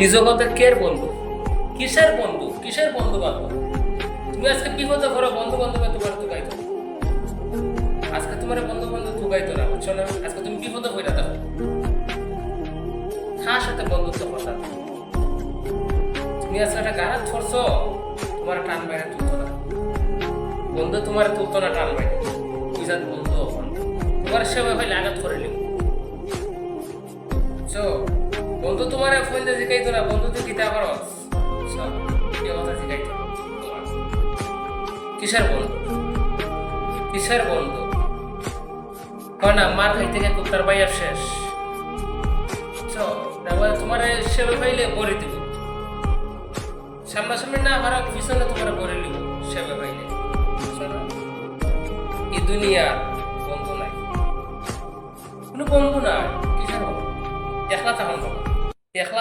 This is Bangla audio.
এই জগতের কের বন্ধু, কিসের বন্ধু বান্ধব? তুমি আজকে বিপদে পড়ো, বন্ধু বান্ধব তোমার তুকাইতো। আজকে তোমার বন্ধু বান্ধব তুকাইতো না, বুঝছো না? আজকে তুমি বিপদে পড়ে থাকো, কার সাথে বন্ধুত্ব কথা? তুমি আজকে একটা গাড়া ছড়ছো, তোমার টান বাইরে তুলতো না বন্ধু, তোমার তুলতো না টান বাইরে। বুঝান বন্ধু তোমার সেবা হইলে আঘাত করে নিব। বন্ধু তোমার ফোন দিয়ে জিকাইতো না, বন্ধু তুই গীতা করো কথা জিকাইতো। কিসের বন্ধু হয় না? মার খাই থেকে কুত্তার বাইয়া শেষ। তোমার সেবা পাইলে বলে দিব, সামনাসামনি না হারা পিছনে তোমার বলে নিব সেবা পাইলে। এই দুনিয়ার বন্ধু নাই, কোনো বন্ধু নাই। কিসের বন্ধু? একলা থাকুন, একলা